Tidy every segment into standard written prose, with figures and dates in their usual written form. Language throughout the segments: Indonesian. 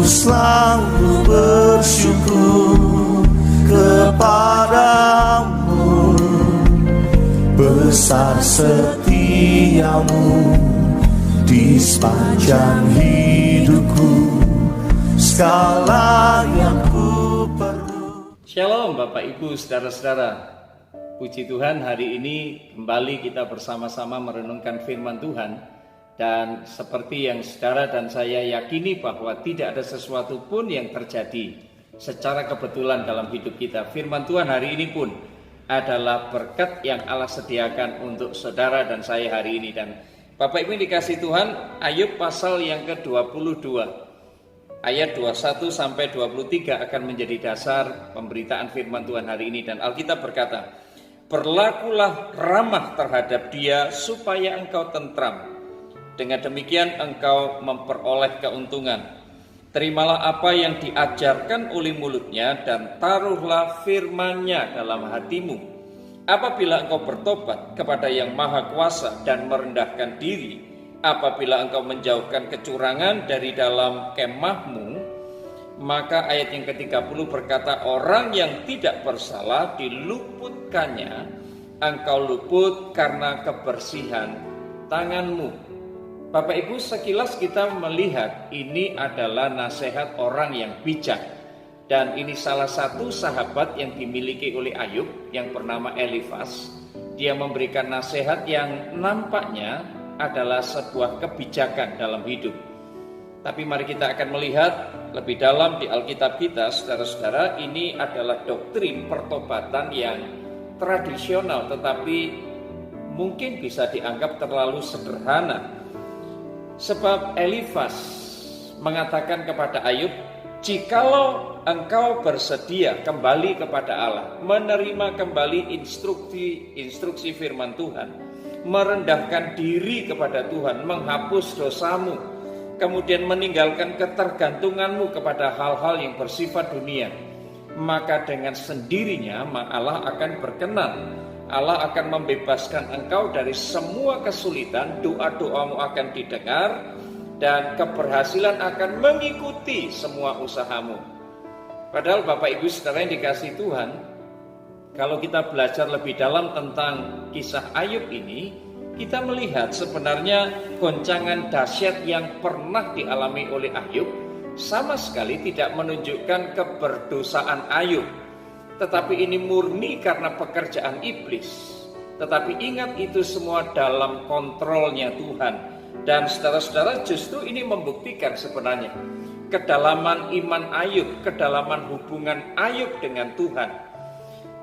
selalu bersyukur kepadamu, besar setiamu di sepanjang hidupku, segala yang ku perlu. Shalom Bapak Ibu, saudara-saudara. Puji Tuhan, hari ini kembali kita bersama-sama merenungkan firman Tuhan. Dan seperti yang saudara dan saya yakini bahwa tidak ada sesuatu pun yang terjadi secara kebetulan dalam hidup kita. Firman Tuhan hari ini pun adalah berkat yang Allah sediakan untuk saudara dan saya hari ini. Dan Bapak Ibu dikasih Tuhan, Ayub pasal yang ke-22 ayat 21 sampai 23 akan menjadi dasar pemberitaan firman Tuhan hari ini. Dan Alkitab berkata, berlakulah ramah terhadap dia supaya engkau tentram. Dengan demikian engkau memperoleh keuntungan. Terimalah apa yang diajarkan oleh mulutnya dan taruhlah firman-Nya dalam hatimu. Apabila engkau bertobat kepada Yang Maha Kuasa dan merendahkan diri, apabila engkau menjauhkan kecurangan dari dalam kemahmu, maka ayat yang ke-30 berkata, orang yang tidak bersalah diluputkannya, engkau luput karena kebersihan tanganmu. Bapak Ibu, sekilas kita melihat ini adalah nasihat orang yang bijak. Dan ini salah satu sahabat yang dimiliki oleh Ayub yang bernama Elifas. Dia memberikan nasihat yang nampaknya adalah sebuah kebijakan dalam hidup. Tapi mari kita akan melihat lebih dalam di Alkitab kita, saudara-saudara. Ini adalah doktrin pertobatan yang tradisional, tetapi mungkin bisa dianggap terlalu sederhana. Sebab Elifas mengatakan kepada Ayub, jikalau engkau bersedia kembali kepada Allah, menerima kembali instruksi firman Tuhan, merendahkan diri kepada Tuhan, menghapus dosamu, kemudian meninggalkan ketergantunganmu kepada hal-hal yang bersifat dunia, maka dengan sendirinya Allah akan berkenan. Allah akan membebaskan engkau dari semua kesulitan, doa-doamu akan didengar, dan keberhasilan akan mengikuti semua usahamu. Padahal Bapak Ibu saudara yang dikasihi Tuhan, kalau kita belajar lebih dalam tentang kisah Ayub ini, kita melihat sebenarnya goncangan dahsyat yang pernah dialami oleh Ayub sama sekali tidak menunjukkan keberdosaan Ayub. Tetapi ini murni karena pekerjaan iblis. Tetapi ingat, itu semua dalam kontrolnya Tuhan. Dan saudara-saudara, justru ini membuktikan sebenarnya kedalaman iman Ayub, kedalaman hubungan Ayub dengan Tuhan.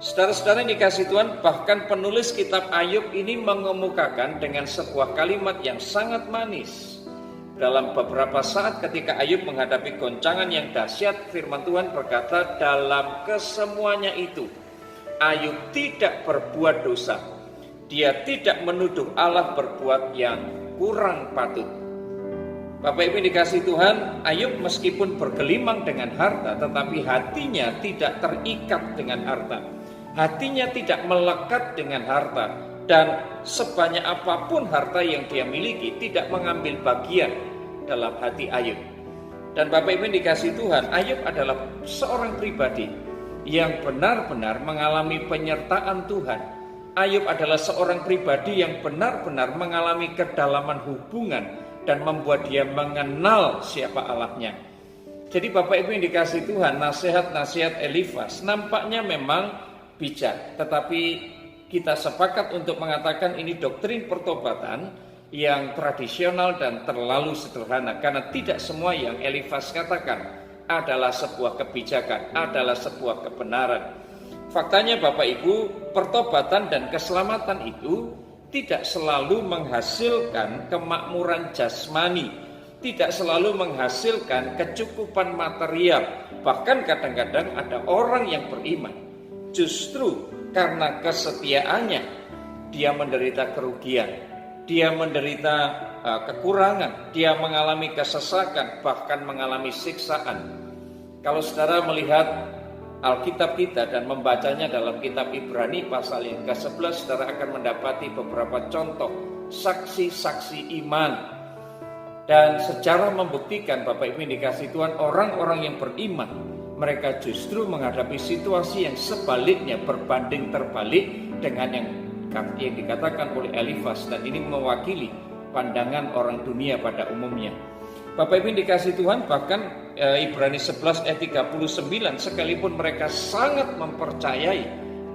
Saudara-saudara yang dikasihi Tuhan, bahkan penulis kitab Ayub ini mengemukakan dengan sebuah kalimat yang sangat manis. Dalam beberapa saat ketika Ayub menghadapi goncangan yang dahsyat, firman Tuhan berkata, dalam kesemuanya itu Ayub tidak berbuat dosa. Dia tidak menuduh Allah berbuat yang kurang patut. Bapak Ibu dikasihi Tuhan, Ayub meskipun bergelimang dengan harta, tetapi hatinya tidak terikat dengan harta. Hatinya tidak melekat dengan harta. Dan sebanyak apapun harta yang dia miliki, tidak mengambil bagian dalam hati Ayub. Dan Bapak Ibu dikasihi Tuhan, Ayub adalah seorang pribadi yang benar-benar mengalami penyertaan Tuhan. Ayub adalah seorang pribadi yang benar-benar mengalami kedalaman hubungan dan membuat dia mengenal siapa Allahnya. Jadi Bapak Ibu yang dikasihi Tuhan, nasihat-nasihat Elifas nampaknya memang bijak, tetapi kita sepakat untuk mengatakan ini doktrin pertobatan yang tradisional dan terlalu sederhana, karena tidak semua yang Elifas katakan adalah sebuah kebijakan, adalah sebuah kebenaran. Faktanya Bapak Ibu, pertobatan dan keselamatan itu tidak selalu menghasilkan kemakmuran jasmani, tidak selalu menghasilkan kecukupan material. Bahkan kadang-kadang ada orang yang beriman, justru karena kesetiaannya dia menderita kerugian, dia menderita kekurangan, dia mengalami kesesakan, bahkan mengalami siksaan. Kalau saudara melihat Alkitab kita dan membacanya dalam kitab Ibrani pasal yang ke-11, saudara akan mendapati beberapa contoh saksi-saksi iman Dan sejarah membuktikan, Bapak Ibu yang dikasihi Tuhan, orang-orang yang beriman, mereka justru menghadapi situasi yang sebaliknya, berbanding terbalik dengan yang dikatakan oleh Elifas, dan ini mewakili pandangan orang dunia pada umumnya. Bapak Ibu yang dikasihi Tuhan, bahkan Ibrani 11 ayat 39, sekalipun mereka sangat mempercayai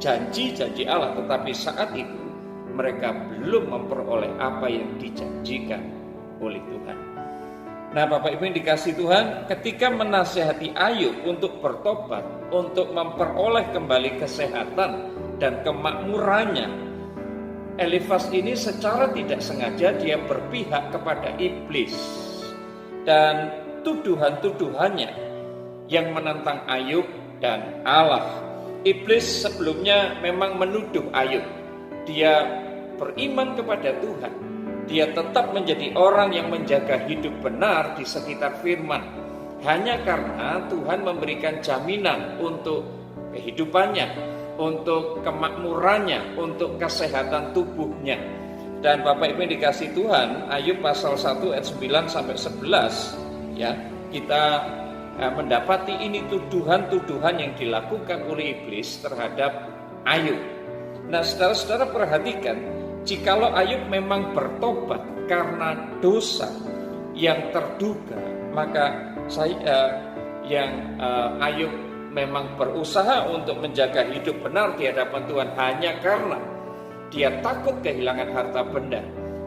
janji-janji Allah, tetapi saat itu mereka belum memperoleh apa yang dijanjikan oleh Tuhan. Nah, Bapak Ibu yang dikasihi Tuhan, ketika menasihati Ayub untuk bertobat, untuk memperoleh kembali kesehatan dan kemakmurannya, Elifas ini secara tidak sengaja dia berpihak kepada iblis. Dan tuduhan-tuduhannya yang menentang Ayub dan Allah. Iblis sebelumnya memang menuduh Ayub. Dia beriman kepada Tuhan. Dia tetap menjadi orang yang menjaga hidup benar di sekitar firman. Hanya karena Tuhan memberikan jaminan untuk kehidupannya, untuk kemakmurannya, untuk kesehatan tubuhnya. Dan Bapak Ibu yang dikasihi Tuhan, Ayub pasal 1 ayat 9 sampai 11, ya, kita mendapati ini tuduhan-tuduhan yang dilakukan oleh iblis terhadap Ayub. Nah, saudara-saudara perhatikan, jikalau Ayub memang bertobat karena dosa yang terduga, maka Ayub memang berusaha untuk menjaga hidup benar di hadapan Tuhan hanya karena dia takut kehilangan harta benda,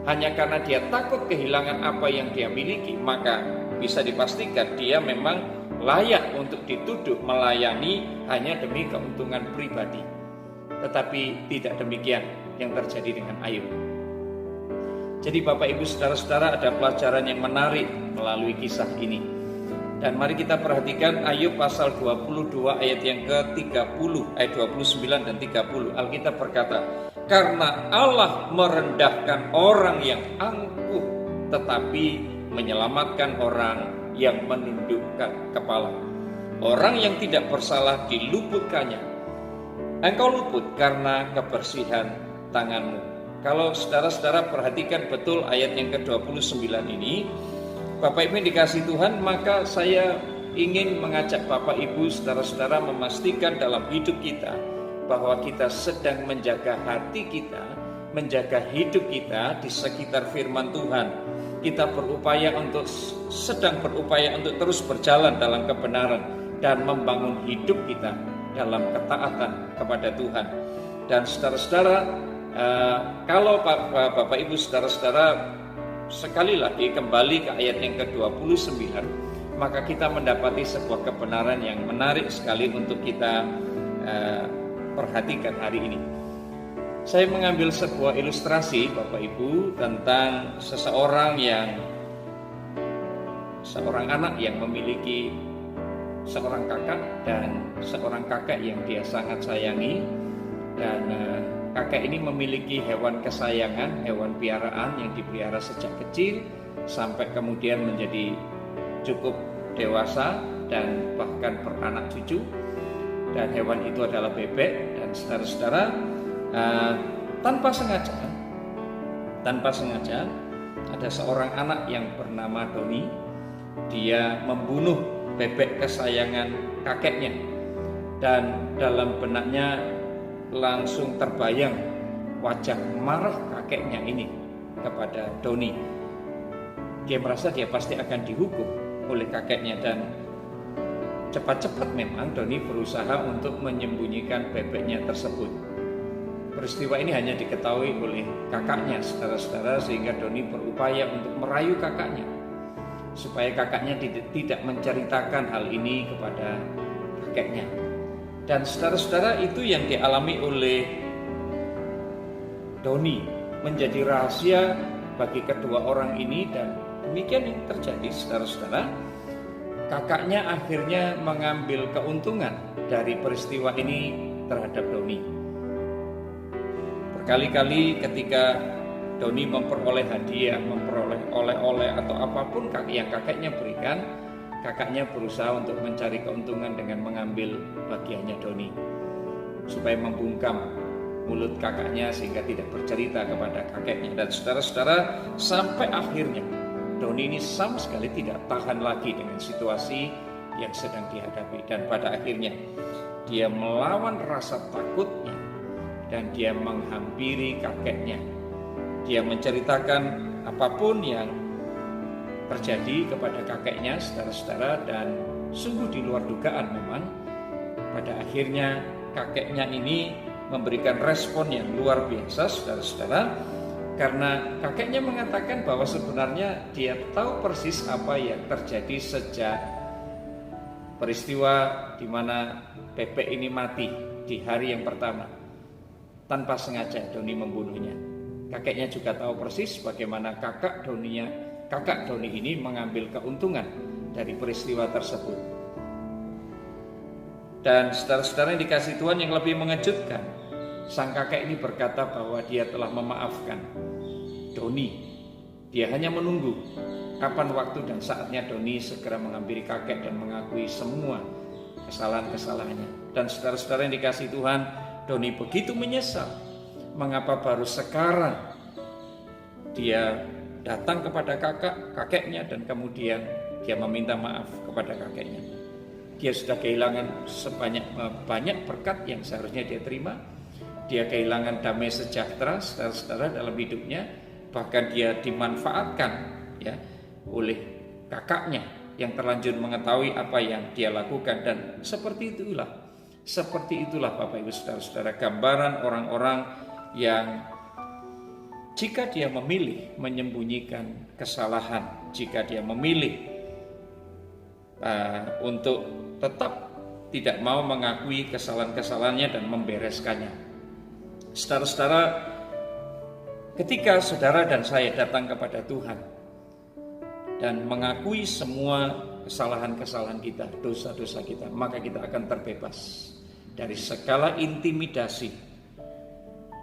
hanya karena dia takut kehilangan apa yang dia miliki, maka bisa dipastikan dia memang layak untuk dituduh melayani hanya demi keuntungan pribadi. Tetapi tidak demikian yang terjadi dengan Ayub. Jadi Bapak Ibu saudara-saudara, ada pelajaran yang menarik melalui kisah ini. Dan mari kita perhatikan Ayub pasal 22 ayat yang ke-30, ayat 29 dan 30. Alkitab berkata, karena Allah merendahkan orang yang angkuh, tetapi menyelamatkan orang yang menundukkan kepala. Orang yang tidak bersalah diluputkannya. Engkau luput karena kebersihan tanganmu. Kalau saudara-saudara perhatikan betul ayat yang ke-29 ini, Bapak Ibu yang dikasihi Tuhan, maka saya ingin mengajak Bapak Ibu saudara-saudara memastikan dalam hidup kita bahwa kita sedang menjaga hati kita, menjaga hidup kita di sekitar firman Tuhan. Kita sedang berupaya untuk terus berjalan dalam kebenaran dan membangun hidup kita dalam ketaatan kepada Tuhan. Dan saudara-saudara, kalau Bapak Ibu saudara-saudara sekali lagi kembali ke ayat yang ke-29, maka kita mendapati sebuah kebenaran yang menarik sekali untuk kita perhatikan hari ini. Saya mengambil sebuah ilustrasi Bapak Ibu tentang seorang anak yang memiliki seorang kakak dan seorang kakak yang dia sangat sayangi. Dan kakak ini memiliki hewan kesayangan, hewan piaraan yang dipelihara sejak kecil sampai kemudian menjadi cukup dewasa dan bahkan beranak cucu. Dan hewan itu adalah bebek. Dan saudara-saudara, tanpa sengaja ada seorang anak yang bernama Doni. Dia membunuh bebek kesayangan kakeknya. Dan dalam benaknya langsung terbayang wajah marah kakeknya ini kepada Doni. Dia merasa dia pasti akan dihukum oleh kakeknya, dan cepat-cepat memang Doni berusaha untuk menyembunyikan bebeknya tersebut. Peristiwa ini hanya diketahui oleh kakaknya, saudara-saudara, sehingga Doni berupaya untuk merayu kakaknya supaya kakaknya tidak menceritakan hal ini kepada kakeknya. Dan saudara-saudara, itu yang dialami oleh Doni menjadi rahasia bagi kedua orang ini. Dan demikian yang terjadi, saudara-saudara. Kakaknya akhirnya mengambil keuntungan dari peristiwa ini terhadap Doni. Berkali-kali ketika Doni memperoleh hadiah, memperoleh oleh-oleh atau apapun yang kakeknya berikan, kakaknya berusaha untuk mencari keuntungan dengan mengambil bagiannya Doni supaya membungkam mulut kakaknya sehingga tidak bercerita kepada kakeknya. Dan saudara-saudara, sampai akhirnya Doni ini sama sekali tidak tahan lagi dengan situasi yang sedang dihadapi. Dan pada akhirnya dia melawan rasa takutnya dan dia menghampiri kakeknya. Dia menceritakan apapun yang terjadi kepada kakeknya, saudara-saudara, dan sungguh di luar dugaan memang. Pada akhirnya kakeknya ini memberikan respon yang luar biasa, saudara-saudara, karena kakeknya mengatakan bahwa sebenarnya dia tahu persis apa yang terjadi sejak peristiwa di mana Pepe ini mati di hari yang pertama. Tanpa sengaja Doni membunuhnya. Kakeknya juga tahu persis bagaimana kakak Doni ini mengambil keuntungan dari peristiwa tersebut. Dan saudara-saudara yang dikasihi Tuhan, yang lebih mengejutkan, sang kakek ini berkata bahwa dia telah memaafkan Doni. Dia hanya menunggu kapan waktu dan saatnya Doni segera menghampiri kakek dan mengakui semua kesalahan-kesalahannya. Dan saudara-saudara yang dikasihi Tuhan, Doni begitu menyesal. Mengapa baru sekarang dia datang kepada kakeknya dan kemudian dia meminta maaf kepada kakeknya. Dia sudah kehilangan banyak berkat yang seharusnya dia terima. Dia kehilangan damai sejahtera, saudara-saudara, dalam hidupnya. Bahkan dia dimanfaatkan ya oleh kakaknya yang terlanjur mengetahui apa yang dia lakukan. Dan seperti itulah Bapak Ibu saudara-saudara, gambaran orang-orang yang jika dia memilih menyembunyikan kesalahan, jika dia memilih untuk tetap tidak mau mengakui kesalahan-kesalahannya dan membereskannya. Saudara-saudara, ketika saudara dan saya datang kepada Tuhan dan mengakui semua kesalahan-kesalahan kita, dosa-dosa kita, maka kita akan terbebas dari segala intimidasi,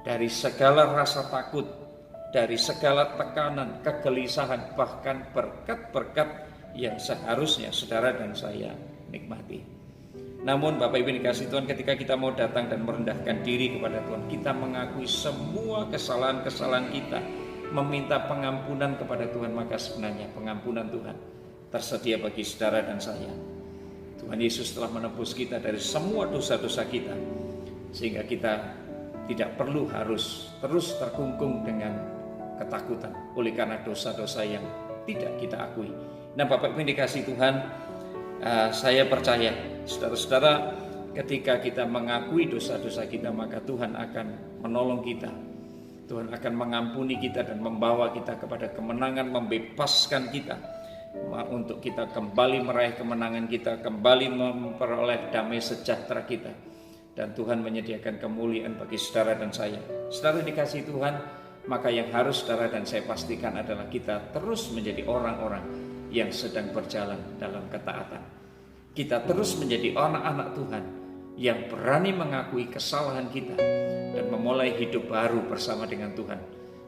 dari segala rasa takut, dari segala tekanan, kegelisahan, bahkan berkat-berkat yang seharusnya saudara dan saya nikmati. Namun Bapak Ibu dikasihi Tuhan, ketika kita mau datang dan merendahkan diri kepada Tuhan, kita mengakui semua kesalahan-kesalahan kita, meminta pengampunan kepada Tuhan, maka sebenarnya pengampunan Tuhan tersedia bagi saudara dan saya. Tuhan Yesus telah menebus kita dari semua dosa-dosa kita, sehingga kita tidak perlu harus terus terkungkung dengan ketakutan oleh karena dosa-dosa yang tidak kita akui. Nah Bapak Ibu dikasihi Tuhan, saya percaya saudara-saudara, ketika kita mengakui dosa-dosa kita, maka Tuhan akan menolong kita. Tuhan akan mengampuni kita dan membawa kita kepada kemenangan, membebaskan kita untuk kita kembali meraih kemenangan kita, kembali memperoleh damai sejahtera kita. Dan Tuhan menyediakan kemuliaan bagi saudara dan saya. Saudara dikasihi Tuhan, maka yang harus saudara dan saya pastikan adalah kita terus menjadi orang-orang yang sedang berjalan dalam ketaatan. Kita terus menjadi anak-anak Tuhan yang berani mengakui kesalahan kita dan memulai hidup baru bersama dengan Tuhan.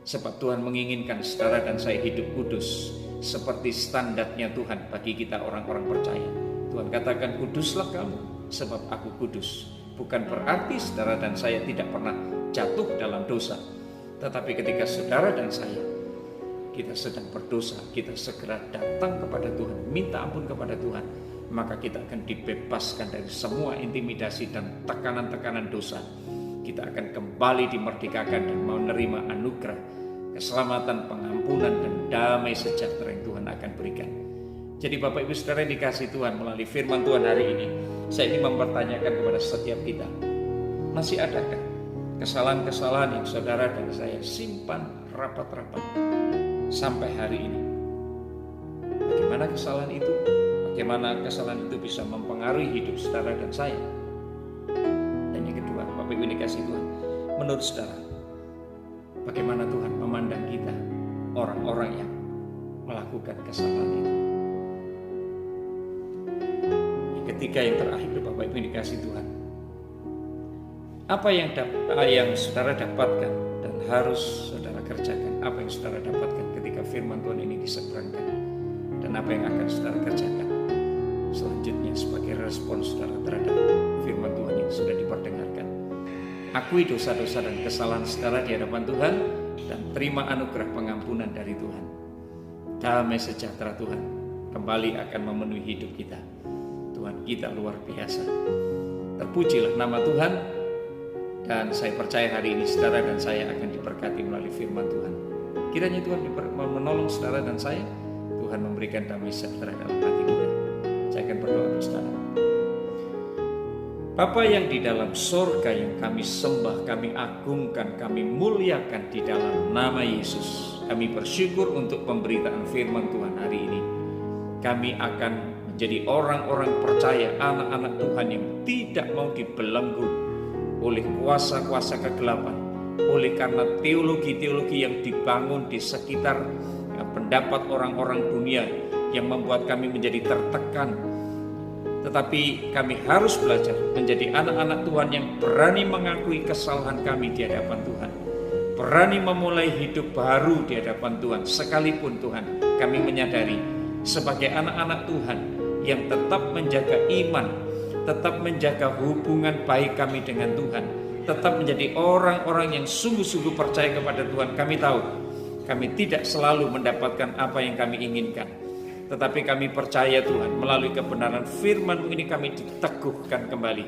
Sebab Tuhan menginginkan saudara dan saya hidup kudus seperti standarnya Tuhan bagi kita orang-orang percaya. Tuhan katakan, kuduslah kamu sebab aku kudus. Bukan berarti saudara dan saya tidak pernah jatuh dalam dosa. Tetapi ketika saudara dan saya kita sedang berdosa, kita segera datang kepada Tuhan, minta ampun kepada Tuhan, maka kita akan dibebaskan dari semua intimidasi dan tekanan-tekanan dosa. Kita akan kembali dimerdekakan dan menerima anugerah, keselamatan, pengampunan, dan damai sejahtera yang Tuhan akan berikan. Jadi Bapak Ibu Saudara yang dikasihi Tuhan, melalui firman Tuhan hari ini, saya ingin mempertanyakan kepada setiap kita, masih adakah kesalahan-kesalahan yang saudara dan saya simpan rapat-rapat sampai hari ini? Bagaimana kesalahan itu? Bagaimana kesalahan itu bisa mempengaruhi hidup saudara dan saya? Dan yang kedua, Bapak Ibu dikasihi Tuhan, menurut saudara, bagaimana Tuhan memandang kita, orang-orang yang melakukan kesalahan itu? Yang ketiga, yang terakhir, Bapak Ibu dikasihi Tuhan, apa yang saudara dapatkan dan harus saudara kerjakan? Apa yang saudara dapatkan ketika firman Tuhan ini diseberangkan? Dan apa yang akan saudara kerjakan selanjutnya sebagai respon saudara terhadap firman Tuhan yang sudah diperdengarkan? Akui dosa-dosa dan kesalahan saudara di hadapan Tuhan dan terima anugerah pengampunan dari Tuhan. damai sejahtera Tuhan kembali akan memenuhi hidup kita. Tuhan kita luar biasa. Terpujilah nama Tuhan. Dan saya percaya hari ini saudara dan saya akan diberkati melalui firman Tuhan. Kiranya Tuhan menolong saudara dan saya. Tuhan memberikan damai sejahtera dalam hati kita. Saya akan berdoa untuk saudara. Bapa yang di dalam sorga, yang kami sembah, kami agungkan, kami muliakan di dalam nama Yesus. Kami bersyukur untuk pemberitaan firman Tuhan hari ini. Kami akan menjadi orang-orang percaya, anak-anak Tuhan yang tidak mau dibelenggu oleh kuasa-kuasa kegelapan, oleh karena teologi-teologi yang dibangun di sekitar pendapat orang-orang dunia yang membuat kami menjadi tertekan. Tetapi kami harus belajar menjadi anak-anak Tuhan yang berani mengakui kesalahan kami di hadapan Tuhan, berani memulai hidup baru di hadapan Tuhan. Sekalipun Tuhan, kami menyadari sebagai anak-anak Tuhan yang tetap menjaga iman, tetap menjaga hubungan baik kami dengan Tuhan, tetap menjadi orang-orang yang sungguh-sungguh percaya kepada Tuhan. Kami tahu kami tidak selalu mendapatkan apa yang kami inginkan, tetapi kami percaya Tuhan, melalui kebenaran firman-Mu ini kami diteguhkan kembali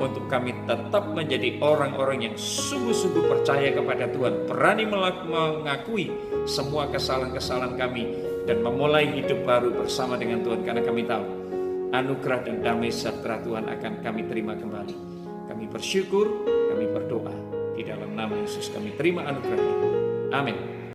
untuk kami tetap menjadi orang-orang yang sungguh-sungguh percaya kepada Tuhan, berani mengakui semua kesalahan-kesalahan kami dan memulai hidup baru bersama dengan Tuhan, karena kami tahu anugerah dan damai sejahtera Tuhan akan kami terima kembali. Kami bersyukur, kami berdoa di dalam nama Yesus kami terima anugerah. Amin.